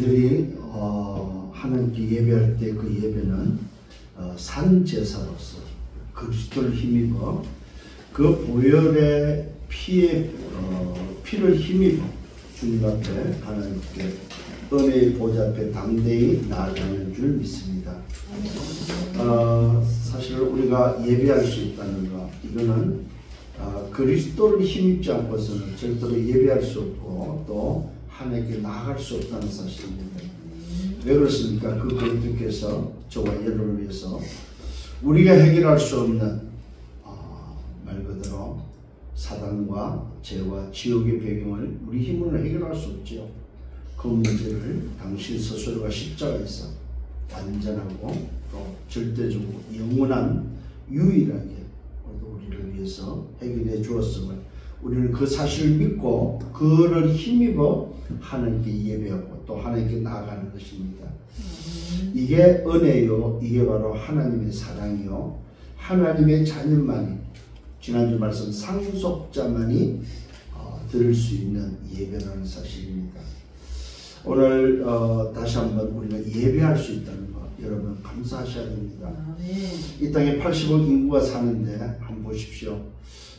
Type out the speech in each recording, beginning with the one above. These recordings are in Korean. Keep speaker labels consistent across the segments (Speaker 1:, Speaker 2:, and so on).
Speaker 1: 우리들이 하나님께 예배할 때 그 예배는 산제사로서 그리스도를 힘입어 그 보혈의 피를 힘입어 주님 앞에 하나님께 은혜의 보좌 앞에 담대히 나아가는 줄 믿습니다. 사실 우리가 예배할 수 있다는 것, 이거는 그리스도를 힘입지 않고서는 절대로 예배할 수 없고 또 하나님께 나아갈 수 없다는 사실입니다. 왜 그렇습니까? 그 그리스도께서 저와 여러분을 위해서 우리가 해결할 수 없는 말 그대로 사단과 죄와 지옥의 배경을 우리 힘으로 해결할 수 없지요. 그 문제를 당신 스스로가 십자가에서 완전하고 또 절대적으로 영원한 유일하게 우리를 위해서 해결해 주었음을 우리는 그 사실을 믿고 그를 힘입어 하나님께 예배하고 또 하나님께 나아가는 것입니다. 이게 은혜요, 이게 바로 하나님의 사랑이요, 하나님의 자녀만이, 지난주 말씀 상속자만이 들을 수 있는 예배라는 사실입니다. 오늘 다시 한번 우리가 예배할 수 있다는 것 여러분 감사하셔야 됩니다. 이 땅에 80억 인구가 사는데 한번 보십시오.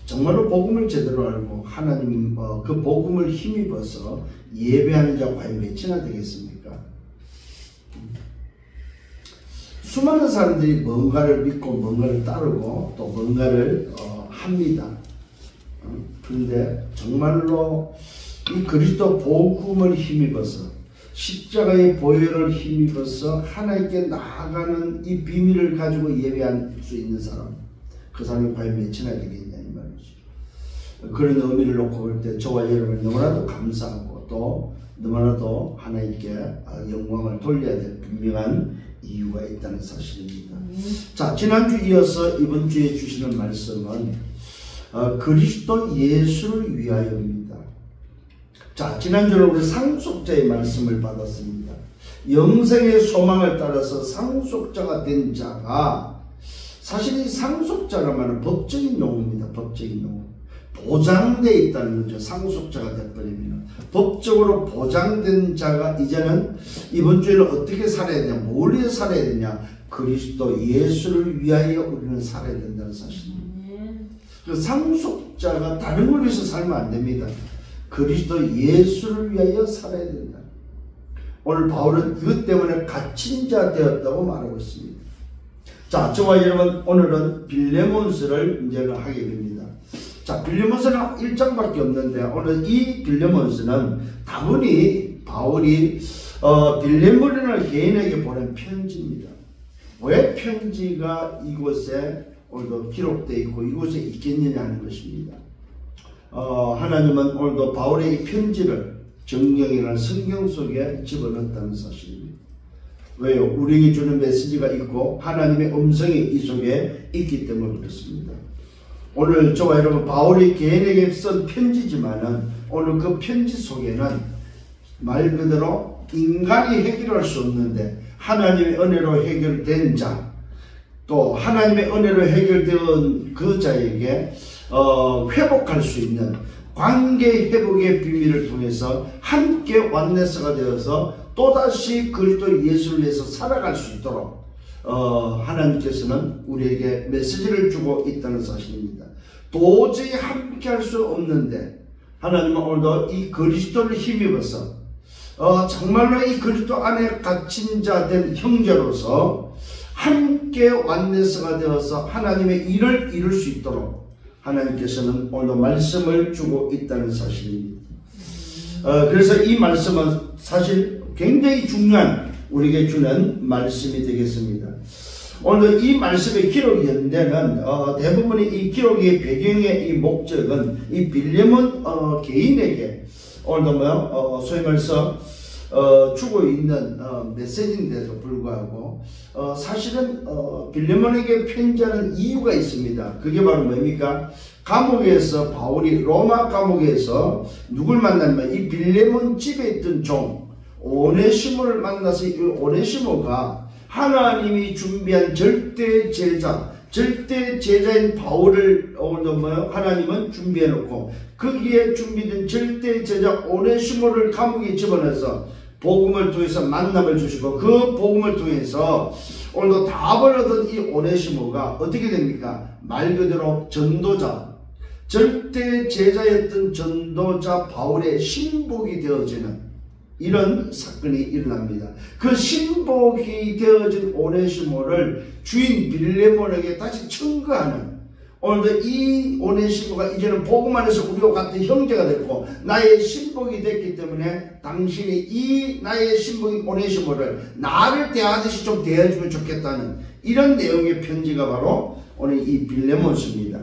Speaker 1: 정말로 복음을 제대로 알고 하나님 그 복음을 힘입어서 예배하는 자가 과연 몇이나 되겠습니까? 수많은 사람들이 뭔가를 믿고 뭔가를 따르고 또 뭔가를 합니다. 그런데 정말로 이 그리스도 복음을 힘입어서 십자가의 보혈을 힘입어서 하나님께 나아가는 이 비밀을 가지고 예배할 수 있는 사람, 그 사람이 과연 몇이나 되겠냐 이 말이죠. 그런 의미를 놓고 볼 때 저와 여러분 너무나도 감사하고 또 너무나도 하나님께 영광을 돌려야 될 분명한 이유가 있다는 사실입니다. 자, 지난주 이어서 이번 주에 주시는 말씀은 그리스도 예수를 위하여입니다. 자, 지난주에 우리 상속자의 말씀을 받았습니다. 영생의 소망을 따라서 상속자가 된 자가, 사실 이 상속자란 말은 법적인 용어입니다. 법적인 용어. 보장되어 있다는 거죠. 상속자가 되어버리면 법적으로 보장된 자가 이제는 이번 주에는 어떻게 살아야 되냐, 뭘 위해 살아야 되냐, 그리스도 예수를 위하여 우리는 살아야 된다는 사실입니다. 그 상속자가 다른 걸 위해서 살면 안 됩니다. 그리스도 예수를 위하여 살아야 된다. 오늘 바울은 이것 때문에 갇힌 자 되었다고 말하고 있습니다. 자, 저와 여러분 오늘은 빌레몬서를 이제 하게 됩니다. 자, 빌레몬서는 1장밖에 없는데 오늘 이 빌레몬서는 다분히 바울이 빌레몬이라는 개인에게 보낸 편지입니다. 왜 편지가 이곳에 오늘도 기록되어 있고 이곳에 있겠느냐 하는 것입니다. 하나님은 오늘도 바울의 이 편지를 정경이라는 성경 속에 집어넣었다는 사실입니다. 왜요? 우리에게 주는 메시지가 있고 하나님의 음성이 이 속에 있기 때문에 그렇습니다. 오늘 저와 여러분 바울이 개인에게 쓴 편지지만은 오늘 그 편지 속에는 말 그대로 인간이 해결할 수 없는데 하나님의 은혜로 해결된 자, 또 하나님의 은혜로 해결된 그 자에게 회복할 수 있는 관계 회복의 비밀을 통해서 함께 완네스가 되어서 또다시 그리스도 예수를 위해서 살아갈 수 있도록 하나님께서는 우리에게 메시지를 주고 있다는 사실입니다. 도저히 함께 할 수 없는데 하나님은 오늘도 이 그리스도를 힘입어서 정말로 이 그리스도 안에 갇힌 자 된 형제로서 함께 완네스가 되어서 하나님의 일을 이룰 수 있도록 하나님께서는 오늘도 말씀을 주고 있다는 사실입니다. 그래서 이 말씀은 사실 굉장히 중요한 우리에게 주는 말씀이 되겠습니다. 오늘 이 말씀의 기록 연대는 대부분의 이 기록의 배경의 이 목적은 이 빌레몬 개인에게 오늘도 소위 말해서 주고 있는 메시지인데도 불구하고 사실은 빌레몬에게 편지하는 이유가 있습니다. 그게 바로 뭡니까? 감옥에서 바울이 로마 감옥에서 누굴 만나면 이 빌레몬 집에 있던 종 오네시모를 만나서 이 오네시모가 하나님이 준비한 절대 제자인 바울을 오늘도 하나님은 준비해 놓고 거기에 준비된 절대 제자 오네시모를 감옥에 집어넣어서 복음을 통해서 만남을 주시고 그 복음을 통해서 오늘도 답을 얻은 이 오네시모가 어떻게 됩니까? 말 그대로 전도자, 절대 제자였던 전도자 바울의 신복이 되어지는 이런 사건이 일어납니다. 그 신복이 되어진 오네시모를 주인 빌레몬에게 다시 청구하는, 오늘도 이 오네시모가 이제는 복음 안에서 우리와 같은 형제가 됐고 나의 신복이 됐기 때문에 당신이 이 나의 신복인 오네시모를 나를 대하듯이 좀 대해주면 좋겠다는 이런 내용의 편지가 바로 오늘 이 빌레몬서입니다.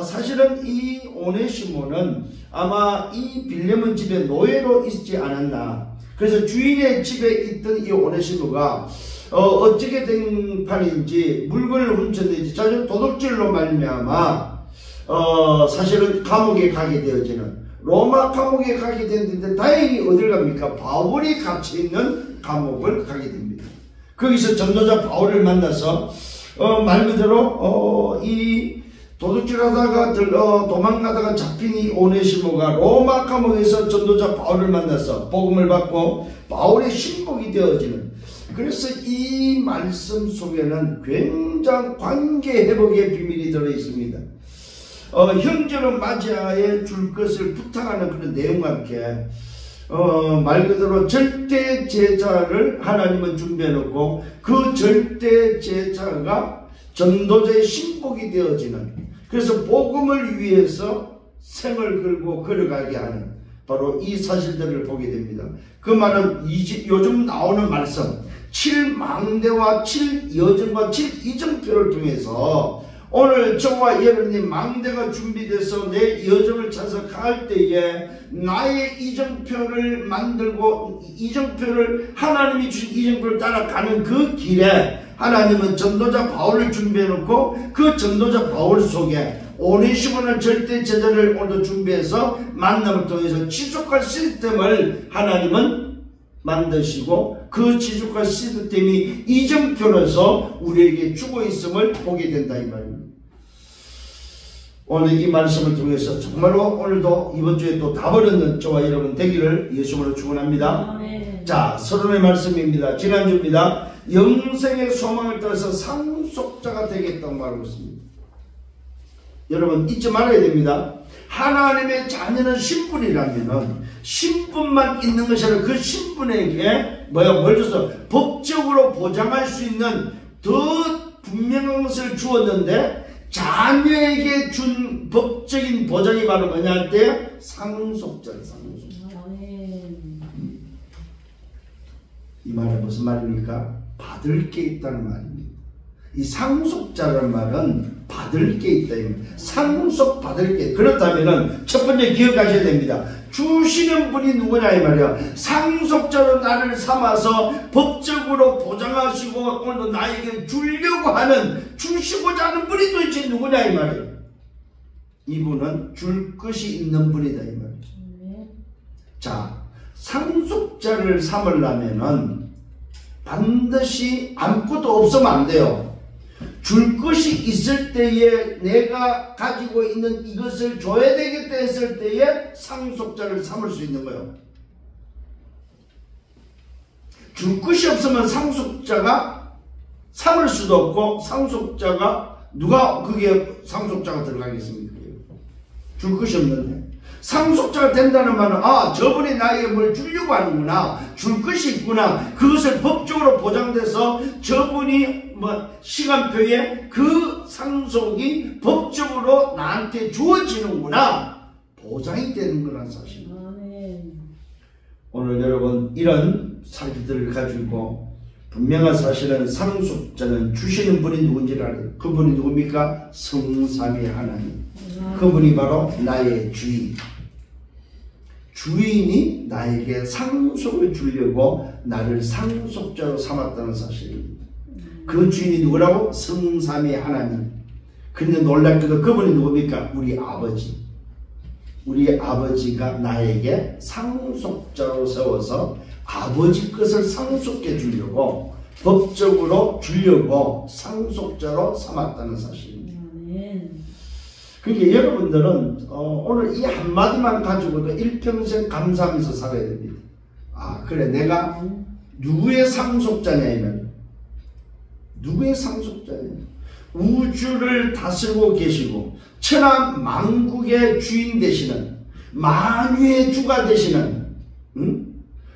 Speaker 1: 사실은 이 오네시모는 아마 이 빌레몬 집에 노예로 있지 않았나. 그래서 주인의 집에 있던 이 오네시모가 어떻게 된 판인지, 물건을 훔쳤는지, 자주 도둑질로 말미암아 사실은 감옥에 가게 되어지는, 로마 감옥에 가게 됐는데 다행히 어딜 갑니까? 바울이 갇혀 있는 감옥을 가게 됩니다. 거기서 전도자 바울을 만나서 말 그대로 이 도둑질하다가 도망가다가 잡힌 이 오네시모가 로마 감옥에서 전도자 바울을 만나서 복음을 받고 바울의 신복이 되어지는, 그래서 이 말씀 속에는 굉장한 관계 회복의 비밀이 들어 있습니다. 형제로 맞이하여 줄 것을 부탁하는 그런 내용과 함께 말 그대로 절대 제자를 하나님은 준비해 놓고 그 절대 제자가 전도자의 신복이 되어지는, 그래서 복음을 위해서 생을 걸고 걸어가게 하는 바로 이 사실들을 보게 됩니다. 그 말은 요즘 나오는 말씀 7망대와 7여정과 7이정표를 통해서 오늘 저와 여러분이 망대가 준비돼서 내 여정을 찾아서 갈 때에 나의 이정표를 만들고 이정표를 하나님이 주신 이정표를 따라가는 그 길에 하나님은 전도자 바울을 준비해 놓고 그 전도자 바울 속에 오네시모는 절대 제자를 오늘 준비해서 만남을 통해서 지속할 시스템을 하나님은 만드시고 그 지속할 시스템이 이정표로서 우리에게 주고 있음을 보게 된다 이 말입니다. 오늘 이 말씀을 통해서 정말로 오늘도 이번 주에 또 답을 얻는 저와 여러분 되기를 예수님으로 축원합니다. 자, 서론의 말씀입니다. 지난주입니다. 영생의 소망을 따라서 상속자가 되겠다고 말하고 있습니다. 여러분 잊지 말아야 됩니다. 하나님의 자녀는 신분이라면은 신분만 있는 것이 아니라 그 신분에게 뭘 줘서 법적으로 보장할 수 있는 더 분명한 것을 주었는데 자녀에게 준 법적인 보장이 바로 뭐냐 할 때 상속자예요. 상속자. 이 말은 무슨 말입니까? 받을 게 있다는 말입니다. 이 상속자라는 말은 받을 게 있다. 상속받을 게. 그렇다면 첫 번째 기억하셔야 됩니다. 주시는 분이 누구냐 이 말이야. 상속자로 나를 삼아서 법적으로 보장하시고 오늘도 나에게 주려고 하는, 주시고자 하는 분이 도대체 누구냐 이 말이야. 이분은 줄 것이 있는 분이다 이 말이야. 자, 상속자를 삼으려면은 반드시 아무것도 없으면 안 돼요. 줄 것이 있을 때에 내가 가지고 있는 이것을 줘야 되겠다 했을 때에 상속자를 삼을 수 있는 거예요. 줄 것이 없으면 상속자가 삼을 수도 없고, 상속자가 누가 거기에 상속자가 들어가겠습니까? 줄 것이 없는데. 상속자가 된다는 말은 저분이 나에게 뭘 주려고 하는구나, 줄 것이 있구나, 그것을 법적으로 보장돼서 저분이 시간표에 그 상속이 법적으로 나한테 주어지는구나, 보장이 되는 거란 사실입니다. 오늘 여러분 이런 사실들을 가지고 분명한 사실은 상속자는 주시는 분이 누군지를 알아요. 그분이 누굽니까? 성삼위 하나님. 그분이 바로 나의 주인. 주인이 나에게 상속을 주려고 나를 상속자로 삼았다는 사실입니다. 그 주인이 누구라고? 성삼위 하나님. 그런데 놀랍게도 그분이 누굽니까? 우리 아버지. 우리 아버지가 나에게 상속자로 세워서 아버지 것을 상속해 주려고, 법적으로 주려고 상속자로 삼았다는 사실입니다. 그러니까 여러분들은 오늘 이 한마디만 가지고도 일평생 감사하면서 살아야 됩니다. 아 그래 내가 누구의 상속자냐 이면 누구의 상속자냐? 우주를 다스리고 계시고 천하 만국의 주인 되시는 만유의 주가 되시는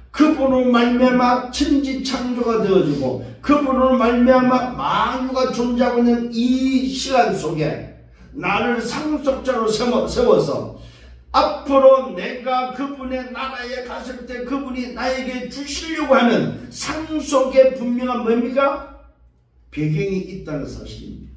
Speaker 1: 그분으로 말미암아 천지창조가 되어지고 그분으로 말미암아 만유가 존재하고 있는 이 시간 속에 나를 상속자로 세워서 앞으로 내가 그분의 나라에 갔을 때 그분이 나에게 주시려고 하는 상속의 분명한 뭡니까? 배경이 있다는 사실입니다.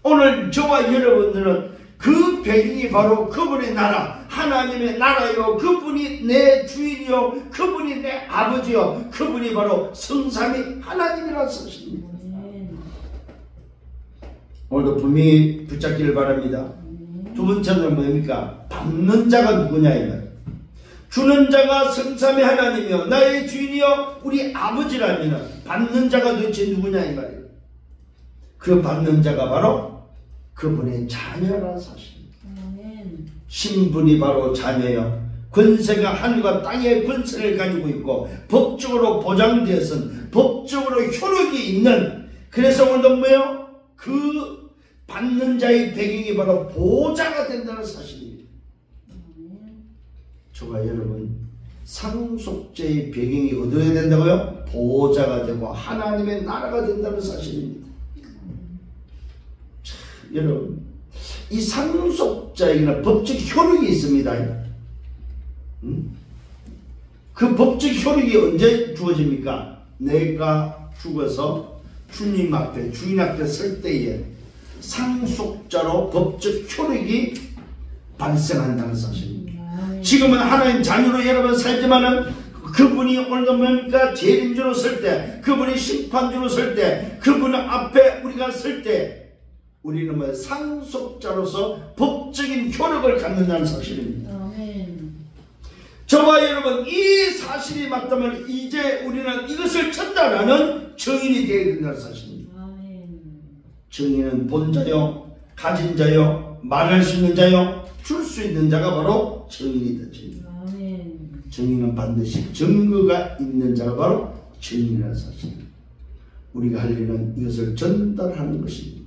Speaker 1: 오늘 저와 여러분들은 그 배경이 바로 그분의 나라, 하나님의 나라요, 그분이 내 주인이요, 그분이 내 아버지요, 그분이 바로 성삼위 하나님이라는 사실입니다. 오늘도 분명히 붙잡기를 바랍니다. 두 번째는 뭡니까? 받는 자가 누구냐 이 말. 주는 자가 성삼위 하나님이요 나의 주인이요 우리 아버지라면 받는 자가 도대체 누구냐 이 말이에요. 그 받는 자가 바로 그분의 자녀라는 사실입니다. 신분이 바로 자녀요. 권세가 하늘과 땅의 권세를 가지고 있고 법적으로 보장되어서 법적으로 효력이 있는, 그래서 오늘도 뭐예요? 그 받는 자의 배경이 바로 보좌가 된다는 사실입니다. 저와 여러분 상속자의 배경이 어디에 된다고요? 보좌가 되고 하나님의 나라가 된다는 사실입니다. 자, 여러분 이 상속자에게는 법적 효력이 있습니다. 그 법적 효력이 언제 주어집니까? 내가 죽어서 주님 앞에 주인 앞에 설 때에 상속자로 법적 효력이 발생한다는 사실입니다. 지금은 하나님 자녀로 여러분 살지만은 그분이 오늘도 뭡니까? 재림주로 설 때, 그분이 심판주로 설 때, 그분 앞에 우리가 설 때 우리는 뭐 상속자로서 법적인 효력을 갖는다는 사실입니다. 아멘. 저와 여러분 이 사실이 맞다면 이제 우리는 이것을 전달하는 증인이 되어야 된다는 사실입니다. 아멘. 증인은 본자요, 가진 자요, 말할 수 있는 자요, 줄 수 있는 자가 바로 증인이다. 증인. 아멘. 증인은 반드시 증거가 있는 자가 바로 증인이라는 사실입니다. 우리가 할 일은 이것을 전달하는 것입니다.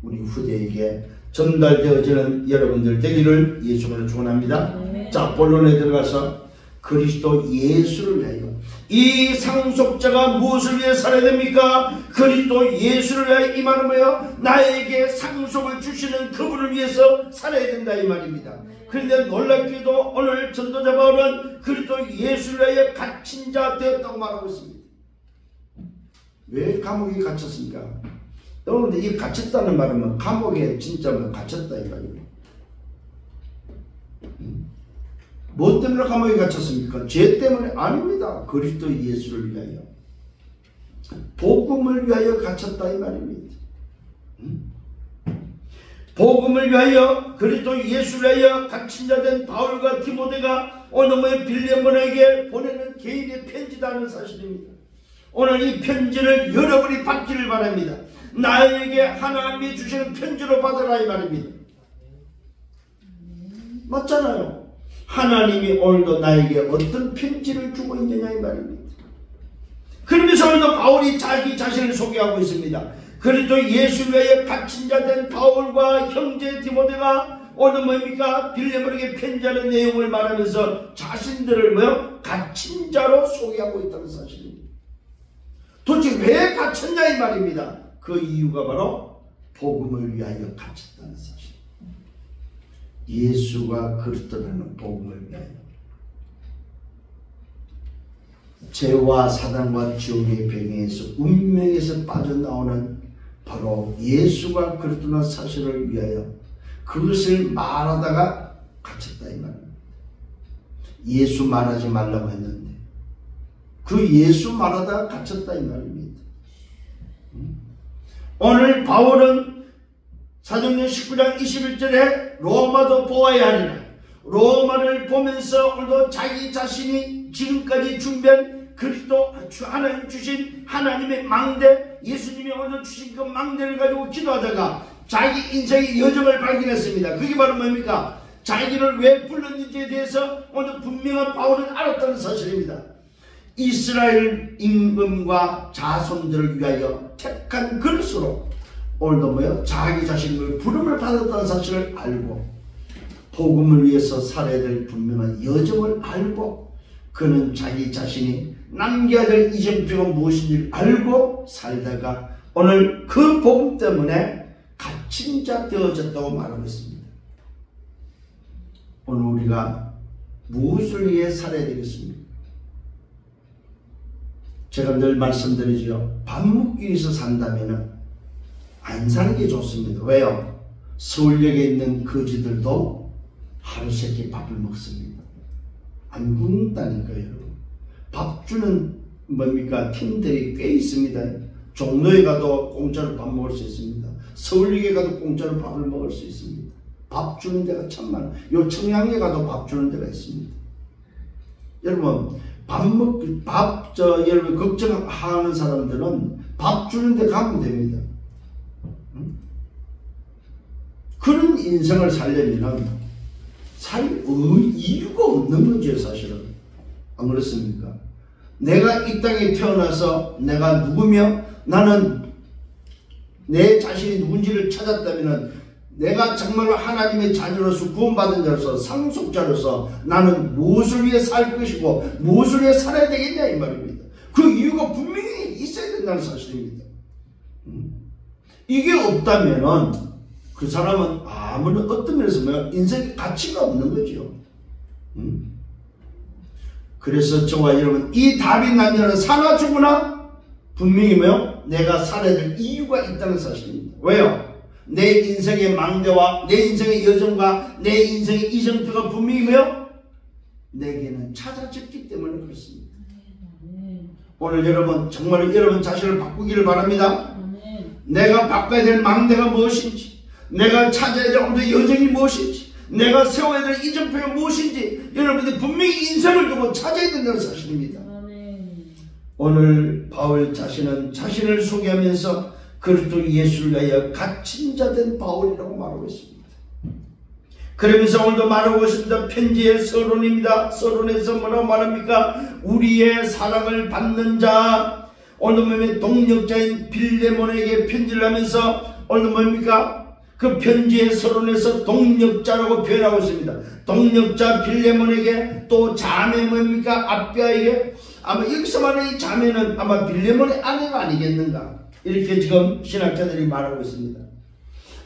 Speaker 1: 우리 후대에게 전달되어지는 여러분들 되기를 예수님으로 축원합니다. 네. 자, 본론에 들어가서 그리스도 예수를 위하여, 이 상속자가 무엇을 위해 살아야 됩니까? 그리스도 예수를 위하여. 이 말은 뭐예요? 나에게 상속을 주시는 그분을 위해서 살아야 된다 이 말입니다. 그런데 놀랍게도 오늘 전도자 바울은 그리스도 예수를 위하여 갇힌 자 되었다고 말하고 있습니다. 왜 감옥에 갇혔습니까? 그런데 이 갇혔다는 말은 뭐 감옥에 진짜 뭐 갇혔다 이 말입니다. 뭐 때문에 감옥에 갇혔습니까? 죄 때문에? 아닙니다. 그리스도 예수를 위하여, 복음을 위하여 갇혔다 이 말입니다. 복음을 위하여, 그리스도 예수를 위하여 갇힌 자 된 바울과 디모데가 오늘 빌레몬에게 보내는 개인의 편지라는 사실입니다. 오늘 이 편지를 여러분이 받기를 바랍니다. 나에게 하나님이 주시는 편지로 받아라 이 말입니다. 맞잖아요. 하나님이 오늘도 나에게 어떤 편지를 주고 있느냐 이 말입니다. 그러면서 오늘도 바울이 자기 자신을 소개하고 있습니다. 그리스도 예수를 위하여 갇힌 자 된 바울과 형제 디모데가 오늘 뭡니까? 빌레몬에게 편지하는 내용을 말하면서 자신들을 뭐요? 갇힌 자로 소개하고 있다는 사실입니다. 도대체 왜 갇혔냐 이 말입니다. 그 이유가 바로 복음을 위하여 갇혔다는 사실. 예수가 그리스도라는 복음을 위하여. 죄와 사단과 지옥의 배경에서 운명에서 빠져나오는 바로 예수가 그리스도라는 사실을 위하여 그것을 말하다가 갇혔다 이 말입니다. 예수 말하지 말라고 했는데 그 예수 말하다가 갇혔다 이 말입니다. 오늘 바울은 사도행전 19장 21절에 로마도 보아야 하리라. 로마를 보면서 오늘도 자기 자신이 지금까지 준비한 그리스도 하나님 주신 하나님의 망대, 예수님이 오늘 주신 그 망대를 가지고 기도하다가 자기 인생의 여정을 발견했습니다. 그게 바로 뭡니까? 자기를 왜 불렀는지에 대해서 오늘 분명한 바울은 알았다는 사실입니다. 이스라엘 임금과 자손들을 위하여 택한 그릇으로 오늘도 뭐요? 자기 자신을 부름을 받았다는 사실을 알고 복음을 위해서 살아야 될 분명한 여정을 알고 그는 자기 자신이 남겨야 될 이정표가 무엇인지 알고 살다가 오늘 그 복음 때문에 갇힌 자 되어졌다고 말하고 있습니다. 오늘 우리가 무엇을 위해 살아야 되겠습니까? 제가 늘 말씀드리죠. 밥 먹기 위해서 산다면 안 사는 게 좋습니다. 왜요? 서울역에 있는 거지들도 하루 세 끼 밥을 먹습니다. 안 굶는다니까요, 여러분. 밥 주는 뭡니까? 팀들이 꽤 있습니다. 종로에 가도 공짜로 밥 먹을 수 있습니다. 서울역에 가도 공짜로 밥을 먹을 수 있습니다. 밥 주는 데가 참 많아요. 요 청량리에 가도 밥 주는 데가 있습니다. 여러분, 여러분, 걱정하는 사람들은 밥 주는 데 가면 됩니다. 그런 인생을 살려면 살 이유가 없는 거죠, 사실은. 안 그렇습니까? 내가 이 땅에 태어나서 내가 누구며 나는 내 자신이 누군지를 찾았다면 내가 정말로 하나님의 자녀로서 구원받은 자로서 상속자로서 나는 무엇을 위해 살 것이고 무엇을 위해 살아야 되겠냐 이 말입니다. 그 이유가 분명히 있어야 된다는 사실입니다. 이게 없다면 그 사람은 아무런 어떤 면에서 인생의 가치가 없는 거죠. 그래서 저와 여러분 이 답이 나면 사나 죽으나 분명히 내가 살아야 될 이유가 있다는 사실입니다. 왜요? 내 인생의 망대와 내 인생의 여정과 내 인생의 이정표가 분명히 내게는 찾아졌기 때문에 그렇습니다. 오늘 여러분 정말 여러분 자신을 바꾸기를 바랍니다. 내가 바꿔야 될 망대가 무엇인지, 내가 찾아야 될 오늘의 여정이 무엇인지, 내가 세워야 될 이정표가 무엇인지 여러분들이 분명히 인생을 두고 찾아야 된다는 사실입니다. 오늘 바울 자신은 자신을 소개하면서 그리스도 예수를 위하여 갇힌 자 된 바울이라고 말하고 있습니다. 그러면서 오늘도 말하고 있습니다. 편지의 서론입니다. 서론에서 뭐라고 말합니까? 우리의 사랑을 받는 자, 오늘 동력자인 빌레몬에게 편지를 하면서 오늘 뭡니까? 그 편지의 서론에서 동력자라고 표현하고 있습니다. 동력자 빌레몬에게 또 자매 뭡니까? 아비아에게 아마 여기서 말하는 이 자매는 아마 빌레몬의 아내가 아니겠는가? 이렇게 지금 신학자들이 말하고 있습니다.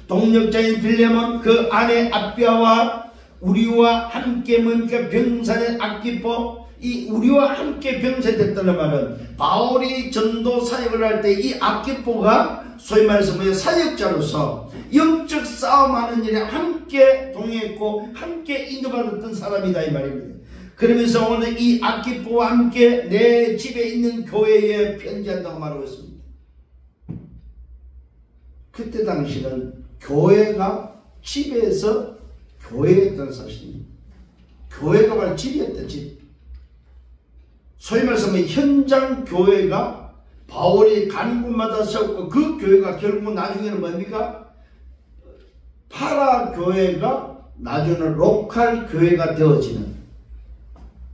Speaker 1: 동력자인 빌레몬 그 아내 아비아와 우리와 함께 뭡니까? 병사된 아키포, 이 우리와 함께 병사됐다는 말은 바울이 전도 사역을 할 때 이 아키포가 소위 말해서 사역자로서 영적 싸움하는 일에 함께 동행했고 함께 인도받았던 사람이다 이 말입니다. 그러면서 오늘 이 아키포와 함께 내 집에 있는 교회에 편지한다고 말하고 있습니다. 그때 당시는 교회가 집에서 교회였다는 사실입니다. 교회가 바로 집이었다, 집. 소위 말해서 현장 교회가 바울이 가는 곳마다 세웠고 그 교회가 결국 나중에는 뭡니까? 파라 교회가 나중에는 로컬 교회가 되어지는.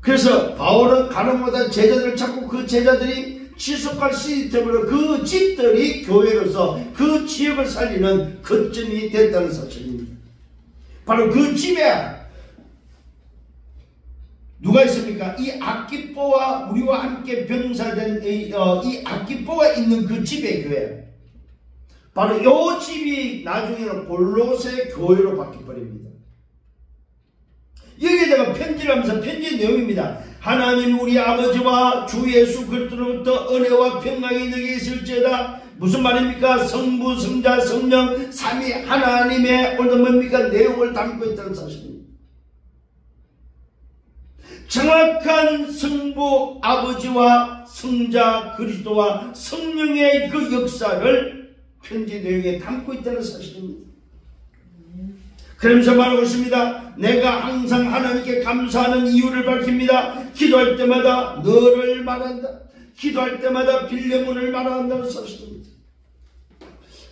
Speaker 1: 그래서 바울은 가는 곳마다 제자들을 찾고 그 제자들이 지속할 시스템으로 그 집들이 교회로서 그 지역을 살리는 거점이 됐다는 사실입니다. 바로 그 집에 누가 있습니까? 이 아키포와 우리와 함께 병사된 이 아키포가 있는 그 집의 교회, 바로 이 집이 나중에는 골로새 교회로 바뀌어버립니다. 여기에다가 편지를 하면서 편지의 내용입니다. 하나님 우리 아버지와 주 예수 그리스도로부터 은혜와 평강이 너에게 있을지어다. 무슨 말입니까? 성부, 성자, 성령, 삼위 하나님의 오늘 뭡니까? 내용을 담고 있다는 사실입니다. 정확한 성부 아버지와 성자 그리스도와 성령의 그 역사를 편지 내용에 담고 있다는 사실입니다. 그러면서 말하고 있습니다. 내가 항상 하나님께 감사하는 이유를 밝힙니다. 기도할 때마다 너를 말한다. 기도할 때마다 빌레몬을 말한다는 사실입니다.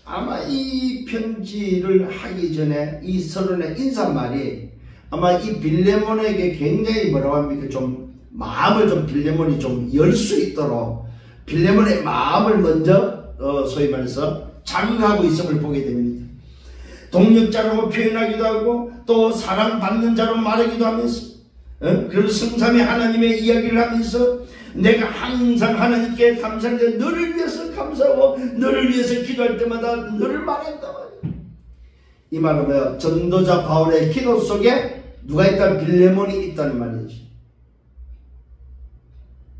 Speaker 1: 아마 이 편지를 하기 전에 이 서론의 인사말이 아마 이 빌레몬에게 굉장히 뭐라고 합니까? 좀 마음을 좀 빌레몬이 좀 열 수 있도록 빌레몬의 마음을 먼저 소위 말해서 자극하고 있음을 보게 됩니다. 동력자로 표현하기도 하고 또 사랑받는 자로 말하기도 하면서 그리고 성삼위 하나님의 이야기를 하면서 내가 항상 하나님께 감사하는데 너를 위해서 감사하고 너를 위해서 기도할 때마다 너를 말한다. 이 말은 뭐야? 전도자 바울의 기도 속에 누가 있다? 빌레몬이 있다는 말이죠.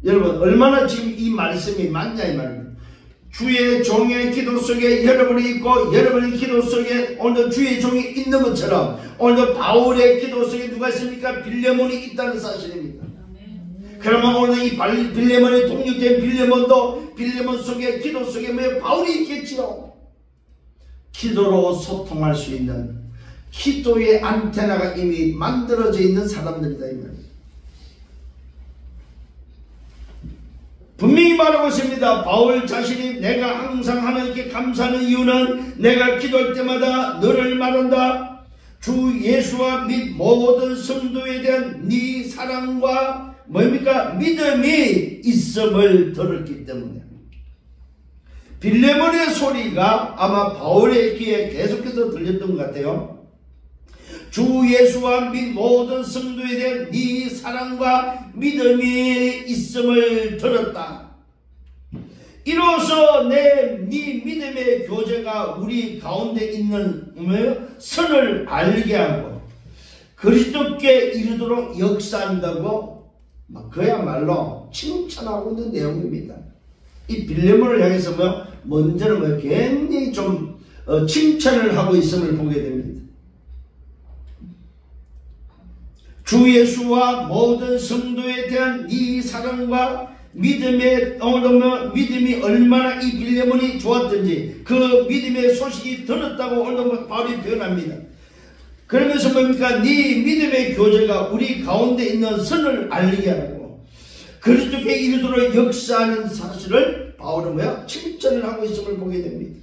Speaker 1: 여러분 얼마나 지금 이 말씀이 맞냐 이 말입니다. 주의 종의 기도 속에 여러분이 있고 여러분의 기도 속에 오늘 주의 종이 있는 것처럼 오늘 바울의 기도 속에 누가 있습니까? 빌레몬이 있다는 사실입니다. 그러면 오늘 이 빌레몬의 동력된 빌레몬도 빌레몬 속에 기도 속에 뭐 바울이 있겠지요. 기도로 소통할 수 있는 기도의 안테나가 이미 만들어져 있는 사람들이다 이 말입니다. 분명히 말하고 있습니다. 바울 자신이 내가 항상 하나님께 감사하는 이유는 내가 기도할 때마다 너를 말한다. 주 예수와 및 모든 성도에 대한 네 사랑과 뭡니까? 믿음이 있음을 들었기 때문에. 빌레몬의 소리가 아마 바울의 귀에 계속해서 들렸던 것 같아요. 주 예수와 및 모든 성도에 대한 네 사랑과 믿음이 있음을 들었다. 이로써 네 믿음의 교제가 우리 가운데 있는 선을 알게 하고 그리스도께 이르도록 역사한다고 그야말로 칭찬하고 있는 내용입니다. 이 빌레몬을 향해서 먼저는 굉장히 좀 칭찬을 하고 있음을 보게 됩니다. 주 예수와 모든 성도에 대한 이 사랑과 믿음이 얼마나 이 빌레몬이 좋았던지 그 믿음의 소식이 들었다고 오늘 바울이 표현합니다. 그러면서 뭡니까? 네 믿음의 교제가 우리 가운데 있는 선을 알리게 하고 그리스도께 이르도록 역사하는 사실을 바울은 칭찬을 하고 있음을 보게 됩니다.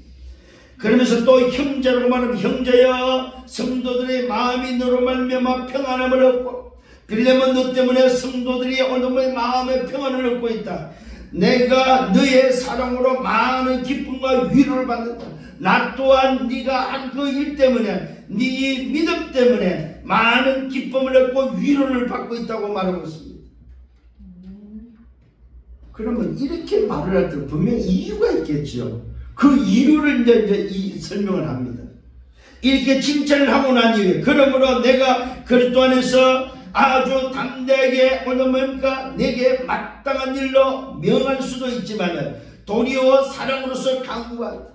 Speaker 1: 그러면서 또 형제라고 말하면 형제여 성도들의 마음이 너로 말미암아 평안함을 얻고 빌레몬 너 때문에 성도들이 오늘 마음의 평안을 얻고 있다. 내가 너의 사랑으로 많은 기쁨과 위로를 받는다. 나 또한 네가 한 그 일 때문에 네 믿음 때문에 많은 기쁨을 얻고 위로를 받고 있다고 말하고 있습니다. 그러면 이렇게 말을 할 때 분명히 이유가 있겠죠. 그 이유를 이제 설명을 합니다. 이렇게 칭찬을 하고 난 이후에 그러므로 내가 그리스도 안에서 아주 담대하게 오늘 뭡니까? 내게 마땅한 일로 명할 수도 있지만 도리어 사랑으로서 강구한다.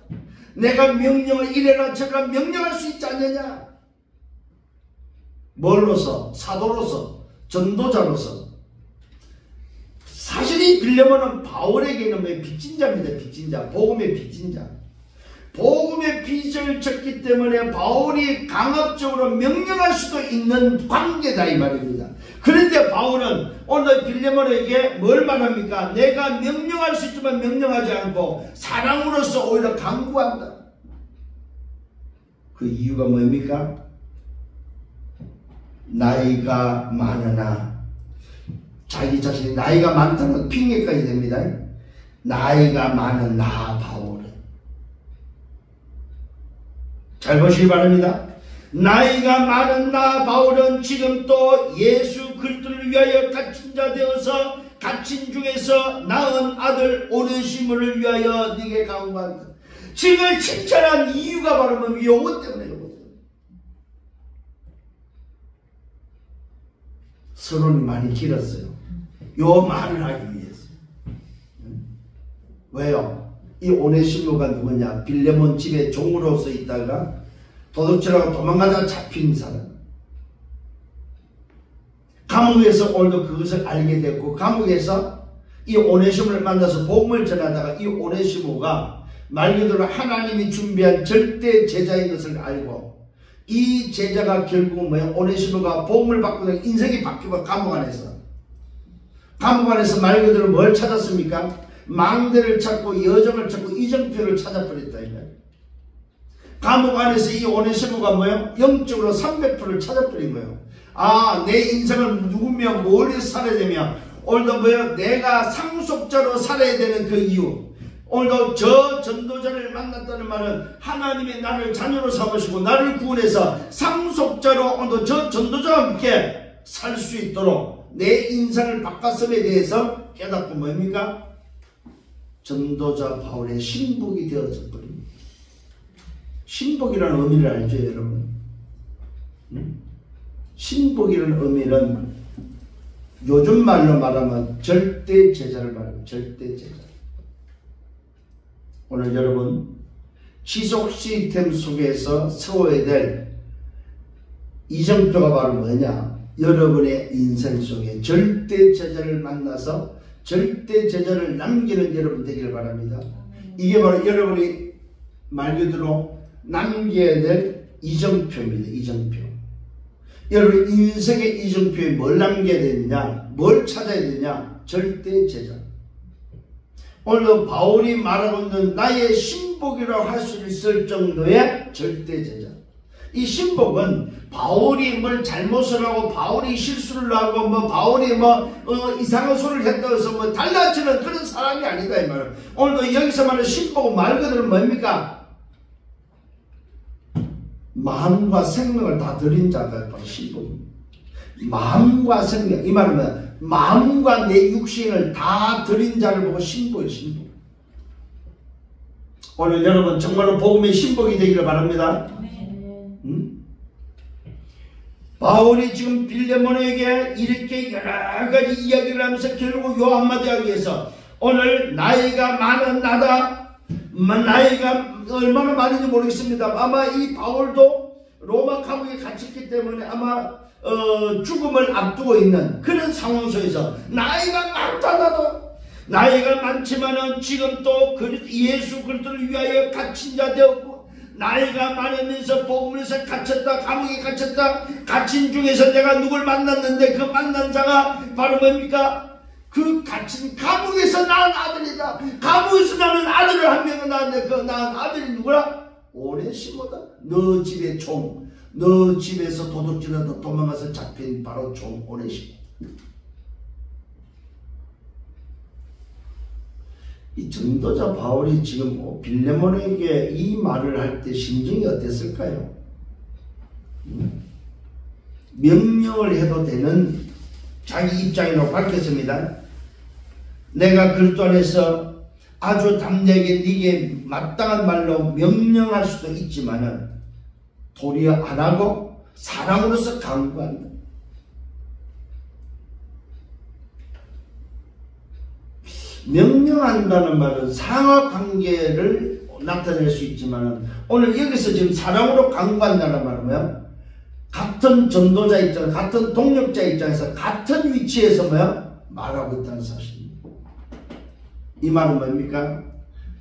Speaker 1: 내가 명령을 이래라 저래라 명령할 수 있지 않느냐? 뭘로서? 사도로서, 전도자로서. 사실 이 빌레몬은 바울에게는 빚진 자입니다. 빚진 자, 복음의 빚진 자. 복음의 빚을 졌기 때문에 바울이 강압적으로 명령할 수도 있는 관계다 이 말입니다. 그런데 바울은 오늘 빌레몬에게 뭘 말합니까? 내가 명령할 수 있지만 명령하지 않고 사랑으로서 오히려 강구한다. 그 이유가 뭡니까? 나이가 많으나 자기 자신이 나이가 많다는 핑계까지 됩니다. 나이가 많은 나 바울은 잘 보시기 바랍니다. 나이가 많은 나 바울은 지금 또 예수 그리스도를 위하여 갇힌 자 되어서 갇힌 중에서 낳은 아들 오네시모를 위하여 네게 강구한다. 지금 칭찬한 이유가 바로 요것 때문에 서론이 많이 길었어요. 요 말을 하기 위해서. 왜요? 이 오네시모가 누구냐? 빌레몬 집에 종으로서 있다가 도둑질하고 도망가다가 잡힌 사람. 감옥에서 오늘도 그것을 알게 됐고 감옥에서 이 오네시모를 만나서 복음을 전하다가 이 오네시모가 말 그대로 하나님이 준비한 절대 제자인 것을 알고 이 제자가 결국 오네시모가 복음을 받고 인생이 바뀌고 감옥 안에서 말 그대로 뭘 찾았습니까? 망대를 찾고 여정을 찾고 이정표를 찾아버렸다. 감옥 안에서 이 오네시모가 영적으로 300%를 찾아버린 거예요. 내 인생을 누구며 뭘 살아야 되며, 오늘도 뭐요? 내가 상속자로 살아야 되는 그 이유. 오늘도 저 전도자를 만났다는 말은 하나님이 나를 자녀로 삼으시고 나를 구원해서 상속자로 오늘도 저 전도자와 함께 살 수 있도록 내 인생을 바꿨음에 대해서 깨닫고 뭡니까? 전도자 바울의 신복이 되어져 버립니다. 신복이라는 의미를 알죠, 여러분? 신복이라는 의미는 요즘 말로 말하면 절대 제자를 말합니다. 절대 제자. 오늘 여러분 지속 시스템 속에서 세워야 될 이정표가 바로 뭐냐? 여러분의 인생 속에 절대 제자를 만나서 절대 제자를 남기는 여러분 되기를 바랍니다. 이게 바로 여러분이 말 그대로 남겨야 될 이정표입니다. 이정표. 여러분 인생의 이정표에 뭘 남겨야 되느냐? 뭘 찾아야 되느냐? 절대 제자. 오늘 바울이 말하고 있는 나의 신복이라고 할 수 있을 정도의 절대 제자. 이 신복은 바울이 뭘 잘못을 하고 바울이 실수를 하고 바울이 이상한 소리를 했다고 해서 달라지는 그런 사람이 아니다 이 말은. 오늘도 여기서 말하는 신복은 말 그대로 뭡니까? 마음과 생명을 다 드린 자가 바로 신복입니다. 마음과 생명, 이 말은 마음과 내 육신을 다 드린 자를 보고 신복이에요. 신복. 오늘 여러분 정말로 복음의 신복이 되기를 바랍니다. 바울이 지금 빌레몬에게 이렇게 여러 가지 이야기를 하면서 결국 요 한마디 하기 위해서 오늘 나이가 많은 나다. 나이가 얼마나 많은지 모르겠습니다. 아마 이 바울도 로마 감옥에 갇혔기 때문에 아마 죽음을 앞두고 있는 그런 상황 속에서 나이가 많다 나도. 나이가 많지만은 지금 또 예수 그리스도를 위하여 갇힌 자 되었고, 나이가 많으면서 복음에서 갇혔다, 감옥에 갇혔다. 갇힌 중에서 내가 누굴 만났는데 그 만난 자가 바로 뭡니까? 그 갇힌 감옥에서 낳은 아들이다. 감옥에서 낳은 아들을 한 명을 낳았는데 그 낳은 아들이 누구라? 오네시모다. 너 집의 총, 너 집에서 도둑질하다 도망가서 잡힌 바로 총 오네시모. 이 전도자 바울이 지금 빌레몬에게 이 말을 할 때 심정이 어땠을까요? 명령을 해도 되는 자기 입장이라고 밝혔습니다. 내가 그리스도 안에서 아주 담대하게 네게 마땅한 말로 명령할 수도 있지만은 도리어 안 하고 사랑으로서 강구한다. 명령한다는 말은 상하관계를 나타낼 수 있지만 오늘 여기서 지금 사랑으로 강구한다는 말은 같은 전도자 입장, 같은 동력자 입장에서 같은 위치에서 말하고 있다는 사실입니다. 이 말은 뭡니까?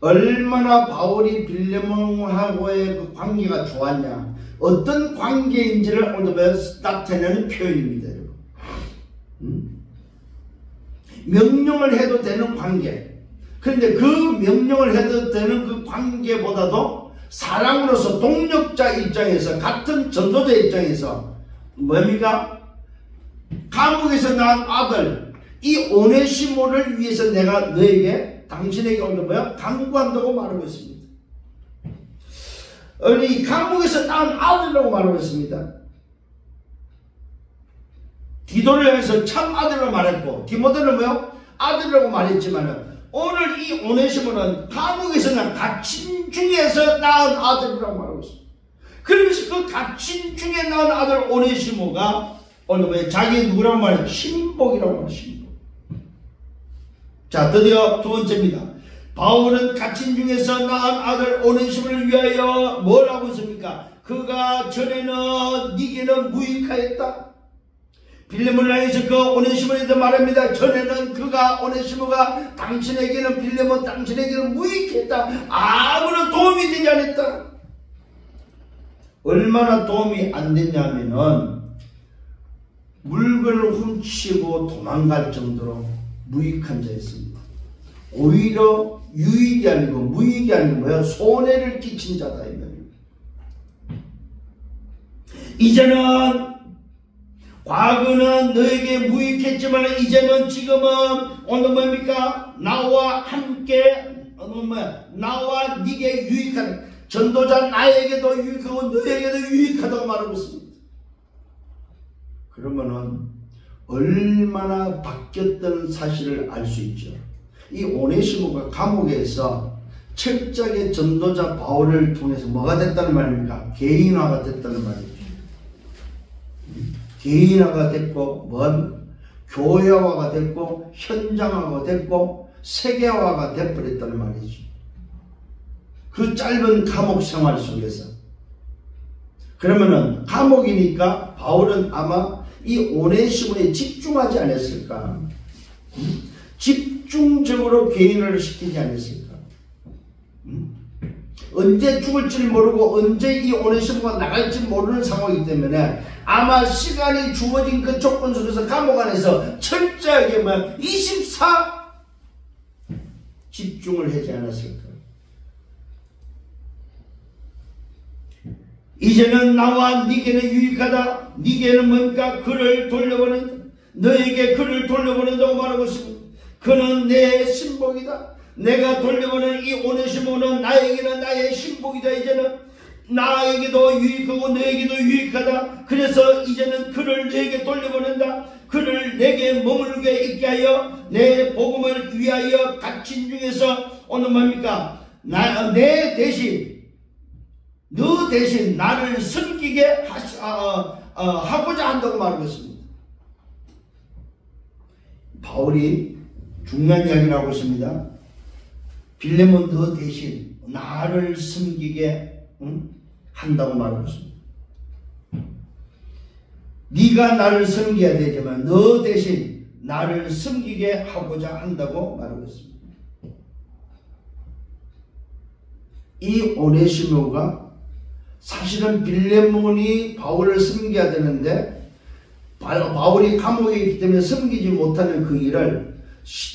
Speaker 1: 얼마나 바울이 빌레몬하고의 그 관계가 좋았냐, 어떤 관계인지를 오늘 나타내는 표현입니다. 명령을 해도 되는 관계. 그런데 그 명령을 해도 되는 그 관계보다도 사랑으로서 동력자 입장에서, 같은 전도자 입장에서 뭡니까? 감옥에서 낳은 아들 이 오네시모를 위해서 내가 너에게, 당신에게 오늘 강구한다고 말하고 있습니다. 이 감옥에서 낳은 아들이라고 말하고 있습니다. 디도를 해서 참 아들이라고 말했고, 디모데는 아들이라고 말했지만 오늘 이 오네시모는 감옥에서 난 갇힌 중에서 낳은 아들이라고 말하고 있습니다. 그러면서 그 갇힌 중에 낳은 아들 오네시모가 오늘 자기 누구라고 말해요? 신복이라고 말해요. 신복. 자, 드디어 두 번째입니다. 바울은 갇힌 중에서 낳은 아들 오네시모를 위하여 뭘 하고 있습니까? 그가 전에는 네게는 무익하였다. 빌레몬을 향해서 그 오네시모에서 말합니다. 전에는 그가, 오네시모가 당신에게는, 빌레몬 당신에게는 무익했다. 아무런 도움이 되지 않았다. 얼마나 도움이 안 됐냐면은 물건을 훔치고 도망갈 정도로 무익한 자였습니다. 오히려 유익이 아니고 무익이 아니고 손해를 끼친 자다. 이제는 과거는 너에게 무익했지만 이제는 지금은 오늘 뭡니까? 나와 함께 나와 네게 유익한 전도자 나에게도 유익하고 너에게도 유익하다고 말하고 있습니다. 그러면은 얼마나 바뀌었다는 사실을 알 수 있죠. 이 오네시모가 감옥에서 철저하게 전도자 바울을 통해서 뭐가 됐다는 말입니까? 개인화가 됐다는 말이죠. 개인화가 됐고 교회화가 됐고 현장화가 됐고 세계화가 돼버렸다는 말이죠. 그 짧은 감옥 생활 속에서. 그러면은 감옥이니까 바울은 아마 이 오네시모에 집중하지 않았을까? 집중적으로 개인화를 시키지 않았을까? 언제 죽을지 모르고 언제 이 오네시모가 나갈지 모르는 상황이기 때문에 아마 시간이 주어진 그 조건 속에서 감옥 안에서 철저하게 24 집중을 하지 않았을까? 이제는 나와 네게는 유익하다. 네게는 뭔가 그를 돌려보낸다. 너에게 그를 돌려보낸다고 말하고 있습니다. 그는 내 신복이다. 내가 돌려보낸 이 오네시모는 나에게는 나의 신복이다. 이제는 나에게도 유익하고 너에게도 유익하다. 그래서 이제는 그를 너에게 돌려보낸다. 그를 내게 머물게 있게 하여 내 복음을 위하여 갇힌 중에서 오늘 뭡니까? 내 대신 너 대신 나를 섬기게 하고자 한다고 말하고 있습니다. 바울이 중요한 이야기를 하고 있습니다. 빌레몬 너 대신 나를 섬기게 한다고 말하고 있습니다. 네가 나를 섬겨야 되지만 너 대신 나를 섬기게 하고자 한다고 말하고 있습니다. 이 오네시모가 사실은 빌레몬이 바울을 섬겨야 되는데 바울이 감옥에 있기 때문에 섬기지 못하는 그 일을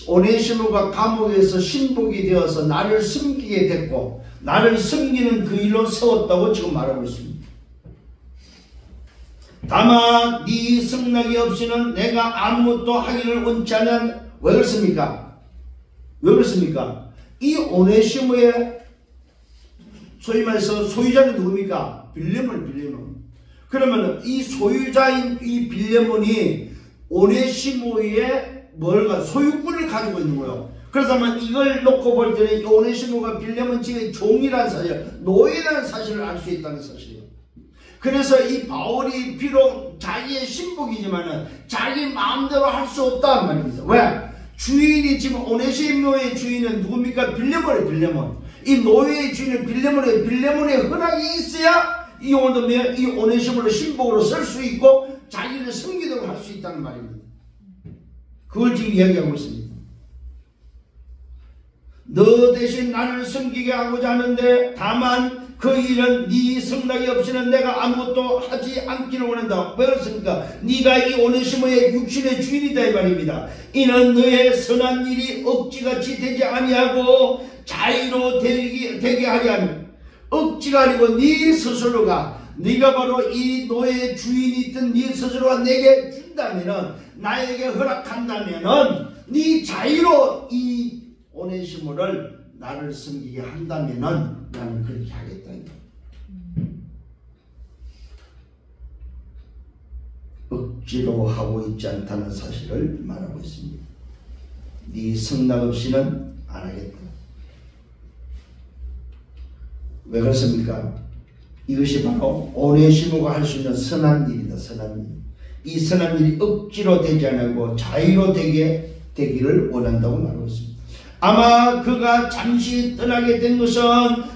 Speaker 1: 오네시모가 감옥에서 신복이 되어서 나를 섬기게 됐고 나를 섬기는 그 일로 세웠다고 지금 말하고 있습니다. 다만 네 승낙이 없이는 내가 아무것도 하기를 원치 않은. 왜 그렇습니까? 왜 그렇습니까? 이 오네시모의 소위 말해서 소유자는 누굽니까? 빌레몬. 그러면 이 소유자인 이 빌레몬이 오네시모의 소유권을 가지고 있는 거예요. 그렇다면 이걸 놓고 볼 때는 오네시모가 빌레몬 측의 종이라는 사실, 노예라는 사실을 알 수 있다는 사실이에요. 그래서 이 바울이 비록 자기의 신복이지만은 자기 마음대로 할 수 없다는 말입니다. 왜? 주인이 지금 오네시모의 주인은 누굽니까? 빌레몬. 이 노예의 주인은 빌레몬의 허락이 있어야 이 오네시모를 신복으로 쓸 수 있고 자기를 섬기도록 할 수 있다는 말입니다. 그걸 지금 이야기하고 있습니다. 너 대신 나를 섬기게 하고자 하는데 다만 그 일은 네 승낙이 없이는 내가 아무것도 하지 않기를 원한다. 왜 그렇습니까? 네가 이 오네시모의 육신의 주인이다 이 말입니다. 이는 너의 선한 일이 억지같이 되지 아니하고 자유로 되게 하게 하는, 억지가 아니고 네 스스로가, 네가 바로 이 노예의 주인이 있던 네 스스로가 내게 준다면은, 나에게 허락한다면은, 네 자유로 이 오네시모를 나를 섬기게 한다면은 나는 그렇게 하겠다. 억지로 하고 있지 않다는 사실을 말하고 있습니다. 네 승낙 없이는 안 하겠다. 왜 그렇습니까? 이것이 바로 오네시모가 할 수 있는 선한 일이다. 선한 일. 이 선한 일이 억지로 되지 않고 자유로 되기를 원한다고 말하고 있습니다. 아마 그가 잠시 떠나게 된 것은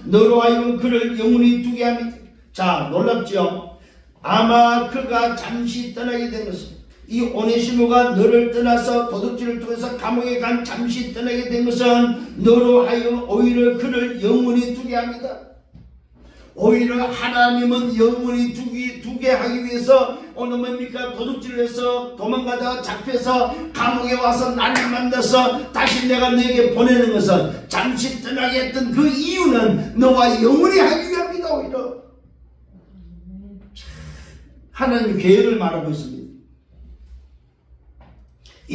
Speaker 1: 너로 하여금 그를 영원히 두게 합니다. 자, 놀랍죠? 아마 그가 잠시 떠나게 된 것은, 이 오네시모가 너를 떠나서 도둑질을 통해서 감옥에 간 잠시 떠나게 된 것은 너로 하여금 오히려 그를 영원히 두게 합니다. 오히려 하나님은 영원히 두게 하기 위해서 오늘 뭡니까? 도둑질을 해서 도망가다가 잡혀서 감옥에 와서 나를 만나서 다시 내가 너에게 보내는 것은, 잠시 떠나게 했던 그 이유는 너와 영원히 하기 위함이다. 오히려 하나님 계획을 말하고 있습니다.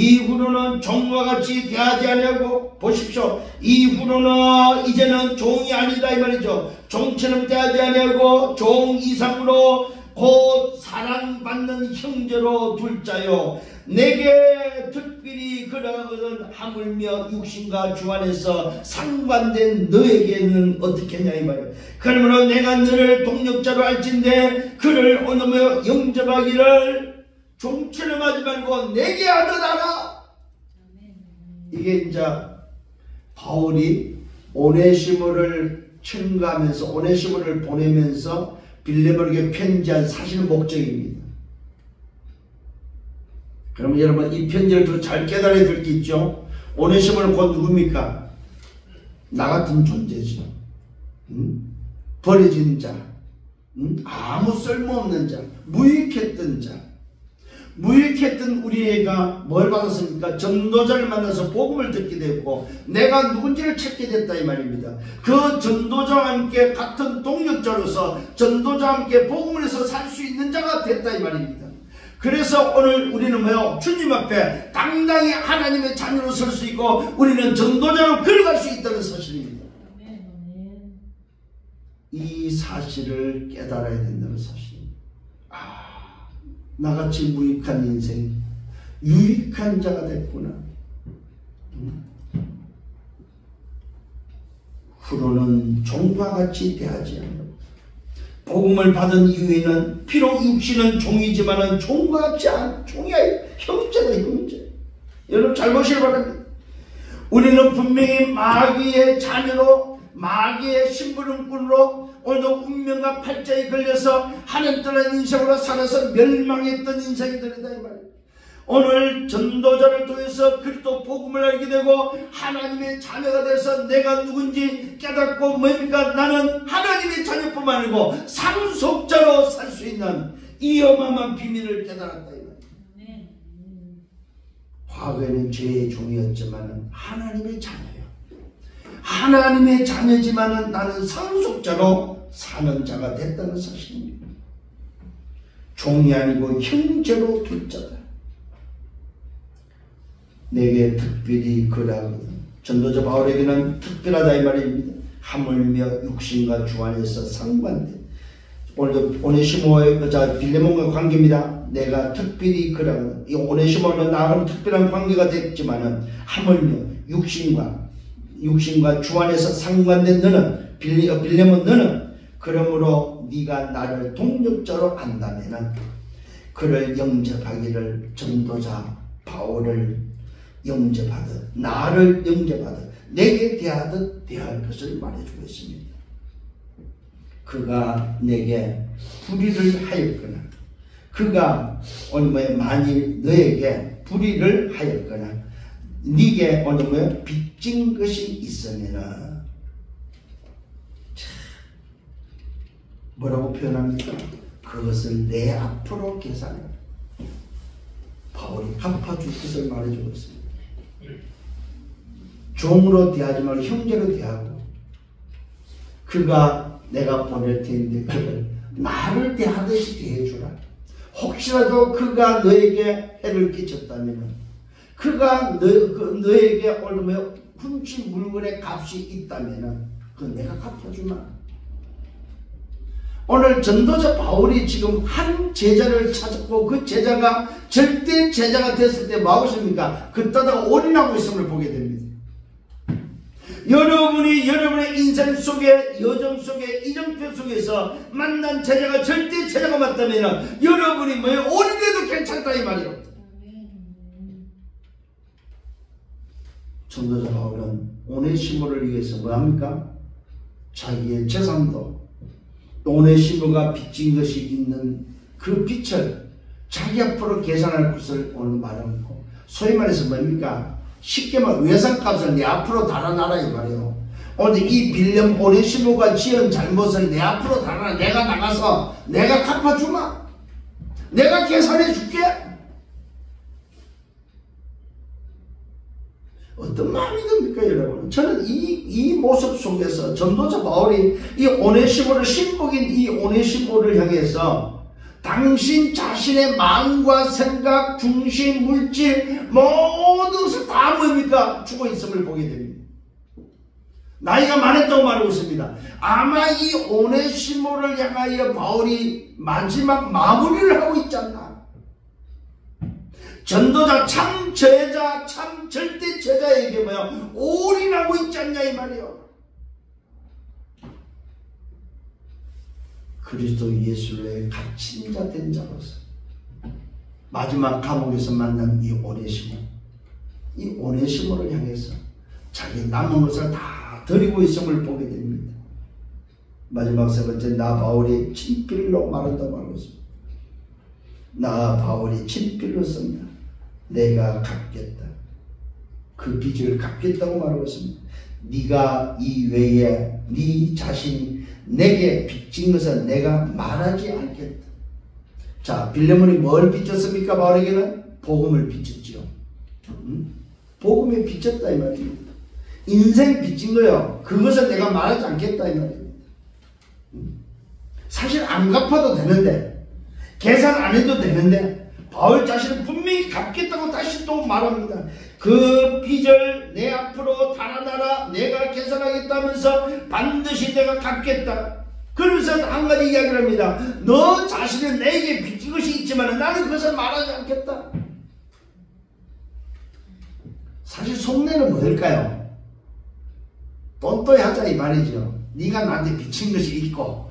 Speaker 1: 이후로는 종과 같이 대하지 아니하고, 보십시오. 이후로는 이제는 종이 아니다 이 말이죠. 종처럼 대하지 아니하고 종 이상으로 곧 사랑받는 형제로 둘 자요. 내게 특별히 그러거든 하물며 육신과 주 안에서 상관된 너에게는 어떻게 하냐 이 말이에요. 그러므로 내가 너를 동력자로 알진대 그를 오늘며 영접하기를 종처럼 하지 말고 내게 하듯 하라. 이게 이제 바울이 오네시모를 첨가하면서 오네시모를 보내면서 빌레몬에게 편지한 사실 목적입니다. 그러면 여러분 이 편지를 더 잘 깨달아야 될 게 있죠. 오네시모는 곧 누굽니까? 나 같은 존재죠. 버려진 자, 아무 쓸모없는 자, 무익했던 자. 무익했던 우리가 뭘 받았습니까? 전도자를 만나서 복음을 듣게 됐고 내가 누군지를 찾게 됐다 이 말입니다. 그 전도자와 함께 같은 동력자로서 전도자와 함께 복음을 해서 살 수 있는 자가 됐다 이 말입니다. 그래서 오늘 우리는 뭐요? 주님 앞에 당당히 하나님의 자녀로 설 수 있고 우리는 전도자로 걸어갈 수 있다는 사실입니다. 이 사실을 깨달아야 된다는 사실입니다. 나같이 무익한 인생 유익한 자가 됐구나. 후로는 종과 같이 대하지 않고 복음을 받은 이후에는 비록 육신은 종이지만은 종과 같지 않은 종이 아니라 형제다 형제. 여러분 잘 보시기 바랍니다. 우리는 분명히 마귀의 자녀로 마귀의 심부름꾼으로 오늘도 운명과 팔자에 걸려서 하늘 떠난 인생으로 살아서 멸망했던 인생들이다 이 말이에요. 오늘 전도자를 통해서 그리스도 복음을 알게 되고 하나님의 자녀가 돼서 내가 누군지 깨닫고 뭡니까? 나는 하나님의 자녀뿐만 아니고 상속자로 살 수 있는 이 어마어마한 비밀을 깨달았다 이 말이에요. 과거에는 죄의 종이었지만 하나님의 자녀예요. 하나님의 자녀지만은 나는 상속자로 사는 자가 됐다는 사실입니다. 종이 아니고 형제로 둘 자다. 내게 특별히 그러하거든. 전도자 바울에게는 특별하다 이 말입니다. 하물며 육신과 주 안에서 상관된 오늘도 오네시모의 빌레몬과 관계입니다. 내가 특별히 그러하거든. 이 오네시모는 나하고는 특별한 관계가 됐지만은 하물며 육신과 주 안에서 상관된 너는 빌레몬 너는 그러므로 네가 나를 동력자로 안다면은 그를 영접하기를 전도자 바울을 영접하듯 나를 영접하듯 내게 대하듯 대할 것을 말해주고 있습니다. 그가 내게 불의를 하였거나 그가 오늘 만일 너에게 불의를 하였거나 네게 오늘 빚진 것이 있으면은 뭐라고 표현합니까? 그것을 내 앞으로 계산해. 바울이 갚아줄 것을 말해주고 있습니다. 종으로 대하지 말고 형제로 대하고 그가 내가 보낼 텐데 그를 나를 대하듯이 대해주라. 혹시라도 그가 너에게 해를 끼쳤다면 그가 너에게 오늘 훔친 물건의 값이 있다면 그건 내가 갚아주마. 오늘 전도자 바울이 지금 한 제자를 찾았고 그 제자가 절대 제자가 됐을 때 뭐하고 있습니까? 걷다가 올인하고 있음을 보게 됩니다. 여러분이 여러분의 인생 속에 여정 속에 이정표 속에서 만난 제자가 절대 제자가 맞다면 여러분이 올인해도 괜찮다 이 말이에요. 전도자 바울은 오네시모를 위해서 뭐합니까? 자기의 재산도 오네시모가 빚진 것이 있는 그 빚을 자기 앞으로 계산할 것을 오늘 말하고 소위 말해서 뭡니까? 쉽게 말하면 외상값을 내 앞으로 달아놔라 이 말이에요. 오늘 이 빌렘 오네시모가 지은 잘못을 내 앞으로 달아놔. 내가 나가서 내가 갚아주마. 내가 계산해 줄게. 어떤 마음이 듭니까 여러분? 저는 이 모습 속에서 전도자 바울이 이 오네시모를 신복인 이 오네시모를 향해서 당신 자신의 마음과 생각, 중심, 물질 모든 것을 다 뭡니까? 죽어 있음을 보게 됩니다. 나이가 많았다고 말하고 있습니다. 아마 이 오네시모를 향하여 바울이 마지막 마무리를 하고 있지 않나. 전도자, 참 제자, 참 절대 제자에게 뭐야? 올인하고 있지 않냐 이 말이에요. 그리스도 예수의 갇힌 자 된 자로서 마지막 감옥에서 만난 이 오네시모를 향해서 자기 남은 것을 다 드리고 있음을 보게 됩니다. 마지막 세 번째, 나 바울이 친필로 말한다고 말하고 있습니다. 나 바울이 친필로 쓴다. 내가 갚겠다. 그 빚을 갚겠다고 말하고 있습니다. 네가 이 외에 네 자신이 내게 빚진 것은 내가 말하지 않겠다. 자, 빌레몬이 뭘 빚졌습니까? 바울에게는 복음을 빚졌지요. 복음에 빚졌다 이 말입니다. 인생 빚진 거요. 그것은 내가 말하지 않겠다 이 말입니다. 사실 안 갚아도 되는데, 계산 안 해도 되는데, 바울 자신은 분명히 갚겠다고 다시 또 말합니다. 그 빚을 내 앞으로 달아나라. 내가 계산하겠다면서 반드시 내가 갚겠다. 그러면서 한 가지 이야기를 합니다. 너 자신은 내게 빚진 것이 있지만 나는 그것을 말하지 않겠다. 사실 속내는 뭘까요? 똘똘히 하자 이 말이죠. 네가 나한테 빚진 것이 있고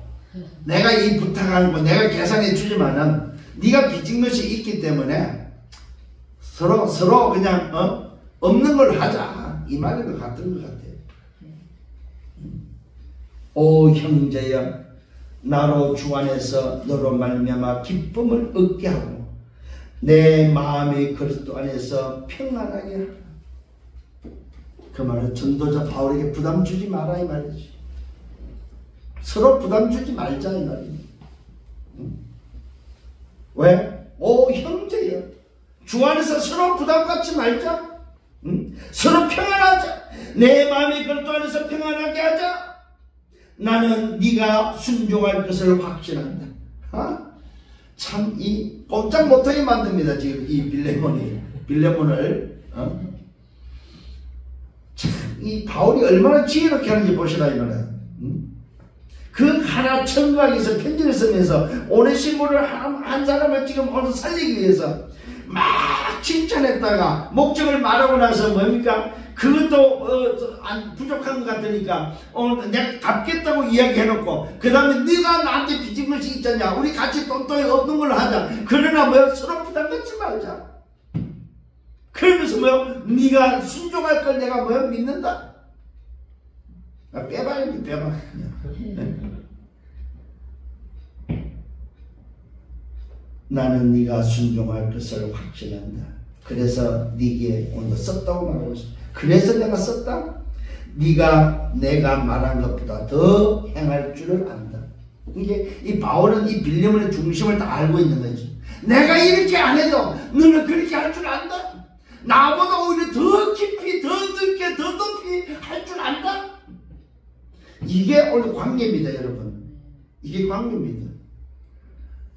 Speaker 1: 내가 이 부탁하는 거 내가 계산해 주지만은 네가 빚진 것이 있기 때문에 서로 그냥 없는 걸 하자 이 말인 것 같은 것 같아요. 오 형제여, 나로 주 안에서 너로 말미암아 기쁨을 얻게 하고 내 마음이 그리스도 안에서 평안하게 하라. 그 말은 전도자 바울에게 부담 주지 마라 이 말이지. 서로 부담 주지 말자 이 말입니다. 왜? 오 형제여, 주 안에서 서로 부담 갖지 말자. 서로 평안하자. 내 마음이 그리스도 안에서 평안하게 하자. 나는 네가 순종할 것을 확신한다. 참 이 꼼짝 못하게 만듭니다. 지금 이 빌레몬을 참 이 바울이 얼마나 지혜롭게 하는지 보시라 이 말이야. 그 하나 청각에서 편지를 쓰면서 오네시모를 한 사람을 지금 오늘 살리기 위해서 막 칭찬했다가 목적을 말하고 나서 뭡니까? 그것도 부족한 것 같으니까 내가 갚겠다고 이야기해놓고 그 다음에 네가 나한테 빚진 것이 있잖냐, 우리 같이 똘똘히 없는 걸로 하자. 그러나 뭐야, 서로 부담 갖지 말자. 그러면서 뭐야, 네가 순종할 걸 내가 뭐야 믿는다. 빼봐야지 빼봐. 나는 네가 순종할 것을 확신한다. 그래서 네게 오늘 썼다고 말하고 있어. 그래서 내가 썼다. 네가 내가 말한 것보다 더 행할 줄을 안다. 이게 이 바울은 이 빌레몬의 중심을 다 알고 있는 거지. 내가 이렇게 안 해도 너는 그렇게 할 줄 안다. 나보다 오히려 더 깊이, 더 넓게, 더 높이 할 줄 안다. 이게 오늘 관계입니다, 여러분. 이게 관계입니다.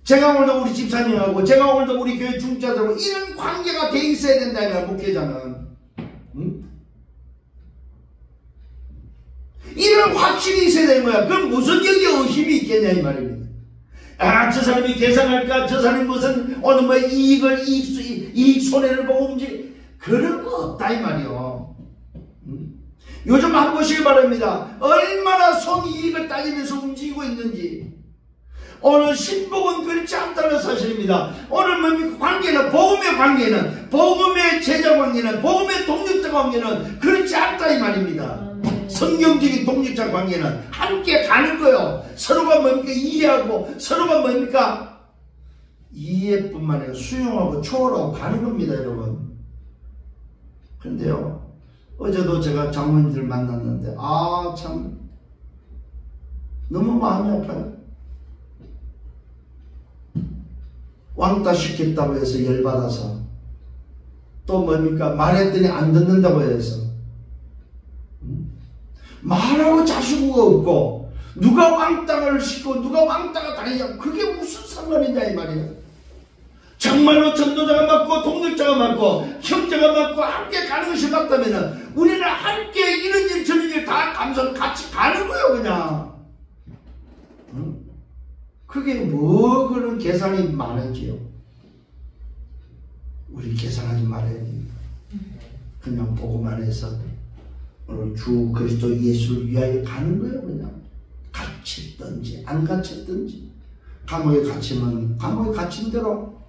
Speaker 1: 제가 오늘도 우리 집사님하고 제가 오늘도 우리 교회 중자들하고 이런 관계가 돼 있어야 된다, 목회자는. 이런 확신이 있어야 되는 거야. 그럼 무슨 여기 의심이 있겠냐 이 말입니다. 저 사람이 계산할까, 저 사람이 무슨 오늘 뭐 이익 손해를 보고 움직이, 그런 거 없다 이 말이요. 요즘 한 보시기 바랍니다. 얼마나 손이익을 따지면서 움직이고 있는지. 오늘 신복은 그렇지 않다는 사실입니다. 오늘 뭡니까? 관계는, 복음의 관계는, 복음의 제자 관계는, 복음의 동력자 관계는 그렇지 않다 이 말입니다. 성경적인 동력자 관계는 함께 가는 거요. 서로가 뭡니까? 이해하고, 서로가 뭡니까? 이해뿐만 아니라 수용하고 초월하고 가는 겁니다, 여러분. 근데요, 어제도 제가 장모님들 만났는데, 참, 너무 마음이 아파요. 왕따 시켰다고 해서 열받아서, 또 뭡니까? 말했더니 안 듣는다고 해서, 말하고 자식구가 없고, 누가 왕따를 시키고 누가 왕따가 다니냐, 그게 무슨 상관이냐 이 말이에요. 정말로 전도자가 맞고 동력자가 맞고 형제가 맞고 함께 가는 것이 맞다면 우리는 함께 이런 일 저런 일 다 감사하고 같이 가는 거예요 그냥. 응? 그게 뭐 그런 계산이 많은지요. 우리 계산하지 말아야 됩니다. 그냥 보고만 해서 오늘 주 그리스도 예수를 위하여 가는 거예요 그냥. 갇혔든지 안 갇혔든지, 감옥에 갇히면 감옥에 갇힌 대로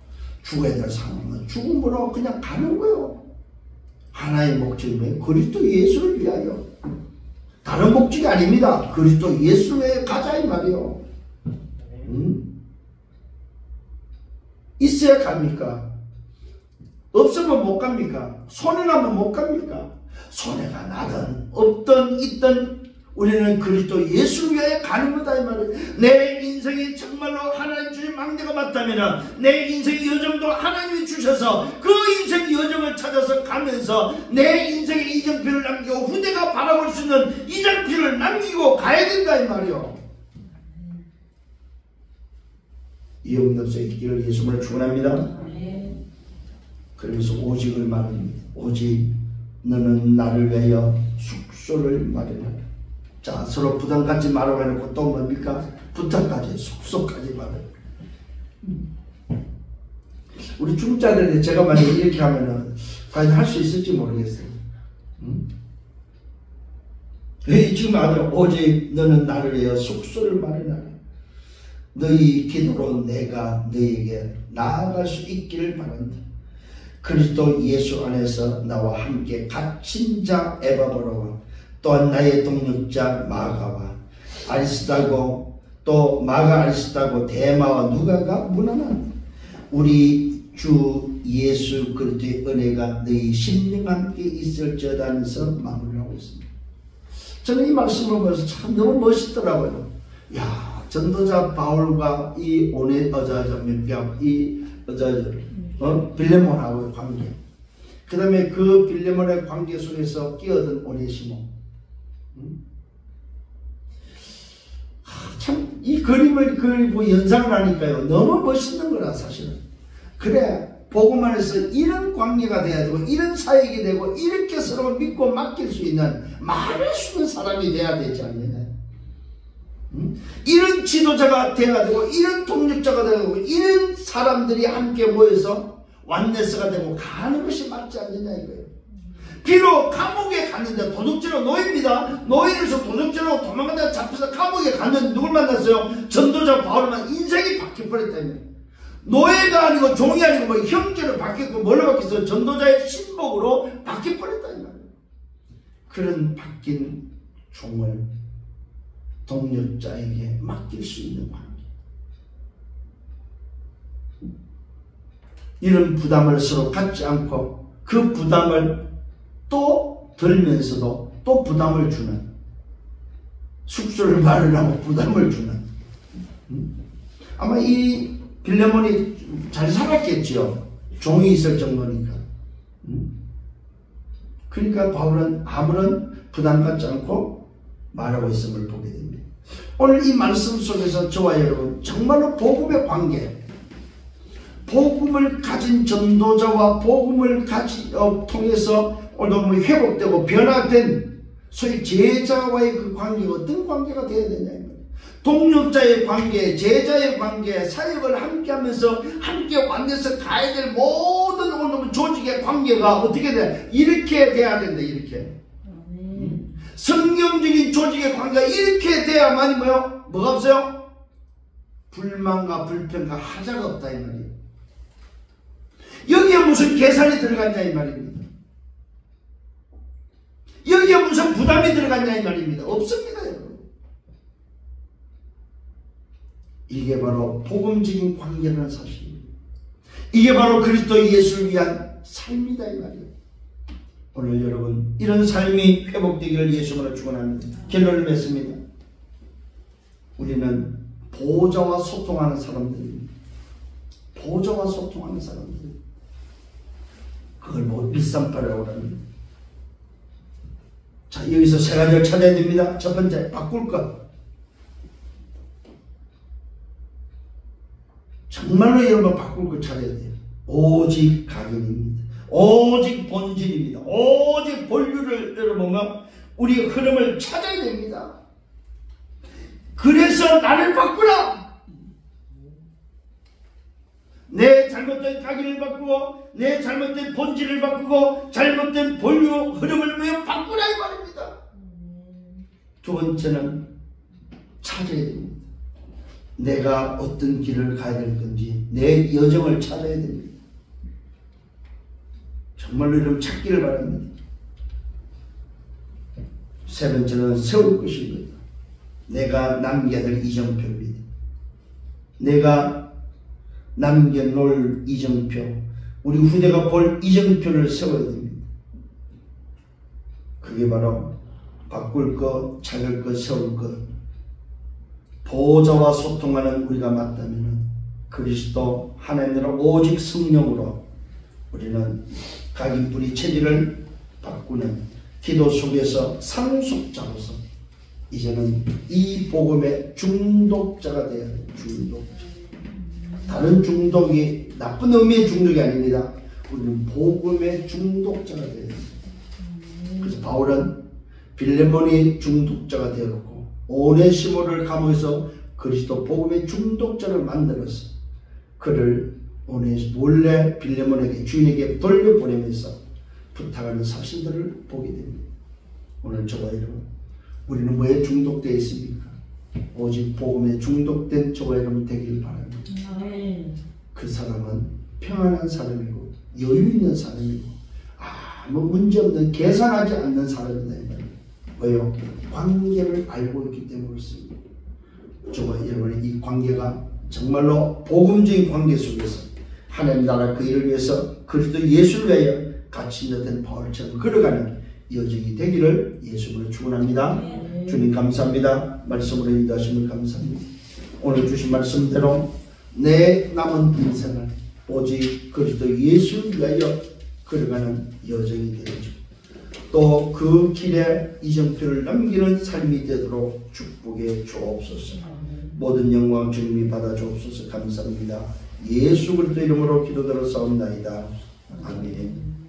Speaker 1: 죽어야 될 상황은 죽음으로 그냥 가는 거예요. 하나의 목적이 뭐예요? 그리스도 예수를 위하여. 다른 목적이 아닙니다. 그리스도 예수에 가자 이 말이에요. 있어야 갑니까? 없으면 못 갑니까? 손해나면 못 갑니까? 손해가 나든 없든 있든 우리는 그리스도 예수를 위하여 가는 거다 이 말이에요. 내 인생이 정말로 하나님 주신 망대가 맞다면 내 인생의 여정도 하나님이 주셔서 그 인생의 여정을 찾아서 가면서 내 인생의 이정표를 남기고 후대가 바라볼 수 있는 이정표를 남기고 가야 된다 이 말이에요. 이 없는 수 있기를 예수님을 축원합니다. 그러면서 오직을 말합니다. 오직 너는 나를 위하여 숙소를 마련하라. 자, 서로 부담 갖지 말라고 해놓고 또 뭡니까? 부탁까지, 숙소까지 말해요. 우리 중자들한테 제가 만약에 이렇게 하면은 과연 할 수 있을지 모르겠어요. 지금 아주 오직 너는 나를 위하여 숙소를 마련하라. 너희 기도로 내가 너희에게 나아갈 수 있기를 바란다. 그리스도 예수 안에서 나와 함께 갇힌 자 에바브로와 또한 나의 동력자 마가와 아리스다고 또 마가 아리스다고 데마와 누가가 무난한 우리 주 예수 그리스도의 은혜가 너희 심령 함께 있을지어다 하면서 마무리하고 있습니다. 저는 이 말씀을 보면서 참 너무 멋있더라고요. 야, 전도자 바울과 이 빌레몬하고의 관계, 그 다음에 그 빌레몬의 관계 속에서 끼어든 오네시모. 참 이 그림을 그리고 연상을 하니까요 너무 멋있는 거라 사실은. 그래 복음 안에서 이런 관계가 돼야 되고 이런 사역이 되고 이렇게 서로 믿고 맡길 수 있는 말할 수 있는 사람이 돼야 되지 않느냐. 이런 지도자가 돼야 되고 이런 동력자가 되고 이런 사람들이 함께 모여서 완네스가 되고 가는 것이 맞지 않느냐 이거예요. 비록 감옥에 갔는데 도둑질로 노예입니다. 노예에서 도둑질로 도망가다가 잡혀서 감옥에 갔는데 누굴 만났어요? 전도자 바울만. 인생이 바뀌어버렸다며. 노예가 아니고 종이 아니고 뭐 형제로 바뀌었고 뭘로 바뀌었어요? 전도자의 신복으로 바뀌어버렸다는 말이에요. 그런 바뀐 종을 동력자에게 맡길 수 있는 관계. 이런 부담을 서로 갖지 않고 그 부담을 또 들면서도 또 부담을 주는, 숙소를 마련하고 부담을 주는. 아마 이 빌레몬이 잘 살았겠지요. 종이 있을 정도니까. 그러니까 바울은 아무런 부담 갖지 않고 말하고 있음을 보게 됩니다. 오늘 이 말씀 속에서 저와 여러분 정말로 복음의 관계, 복음을 가진 전도자와 복음을 통해서 오늘 회복되고 변화된 소위 제자와의 그 관계가 어떤 관계가 되어야 되냐. 동력자의 관계, 제자의 관계, 사역을 함께 하면서 함께 완전해서 가야 될 모든 오늘 조직의 관계가 어떻게 돼? 이렇게 돼야 된다. 이렇게. 성경적인 조직의 관계가 이렇게 돼야만이 뭐가 없어요? 불만과 불평과 하자가 없다 이 말이에요. 여기에 무슨 계산이 들어갔냐 이 말입니다. 여기에 무슨 부담이 들어갔냐 이 말입니다. 없습니다 여러분. 이게 바로 복음적인 관계라는 사실입니다. 이게 바로 그리스도 예수를 위한 삶이다 이 말이에요. 오늘 여러분 이런 삶이 회복되기를 예수님으로 축원합니다. 결론을 맺습니다. 우리는 보호자와 소통하는 사람들입니다. 보호자와 소통하는 사람들. 그걸 뭐 일상파라고 합니다. 자, 여기서 세 가지를 찾아야 됩니다. 첫 번째, 바꿀 것. 정말로 여러분 바꿀 걸 찾아야 돼요. 오직 각인입니다. 오직 본질입니다. 오직 본류를 여러분 우리 흐름을 찾아야 됩니다. 그래서 나를 바꾸라. 내 잘못된 각인을 바꾸고 내 잘못된 본질을 바꾸고 잘못된 본류 흐름을 왜 바꾸라 이 말입니다. 두 번째는 찾아야 됩니다. 내가 어떤 길을 가야 될 건지 내 여정을 찾아야 됩니다. 정말로 여러분 찾기를 바랍니다. 세 번째는 세울 것입니다. 내가 남겨야 될 이정표입니다. 내가 남겨놓을 이정표, 우리 후대가 볼 이정표를 세워야 됩니다. 그게 바로 바꿀 것, 찾을 것, 세울 것. 보호자와 소통하는 우리가 맞다면 그리스도 하나님으로 오직 성령으로 우리는 각인뿌리 체질을 바꾸는 기도 속에서 상속자로서 이제는 이 복음의 중독자가 되어야 돼요. 중독자. 다른 중독이 나쁜 의미의 중독이 아닙니다. 우리는 복음의 중독자가 되어야 돼요. 그래서 바울은 빌레몬이 중독자가 되었고 오네시모를 감옥에서 그리스도 복음의 중독자를 만들어서 그를 몰래 빌레몬에게 주인에게 돌려보내면서 부탁하는 사실들을 보게 됩니다. 오늘 저와 여러분 우리는 뭐에 중독되어 있습니까? 오직 복음에 중독된 저와 여러분 되길 바랍니다. 그 사람은 평안한 사람이고 여유 있는 사람이고 아무 문제없는 계산하지 않는 사람이다. 왜요? 관계를 알고 있기 때문에 그렇습니다. 저와 여러분의 이 관계가 정말로 복음적인 관계 속에서 하나님 나라 그 일을 위해서 그리스도 예수를 위하여 갇힌자된 바울처럼 걸어가는 여정이 되기를 예수님으로 축원합니다. 주님 감사합니다. 말씀으로 인도하심을 감사합니다. 오늘 주신 말씀대로 내 남은 인생을 오직 그리스도 예수를 위하여 걸어가는 여정이 되어주고 또 그 길에 이정표를 남기는 삶이 되도록 축복해 주옵소서. 모든 영광 주님이 받아 주옵소서. 감사합니다. 예수 그리스도 이름으로 기도드려 싸움나이다. 아멘.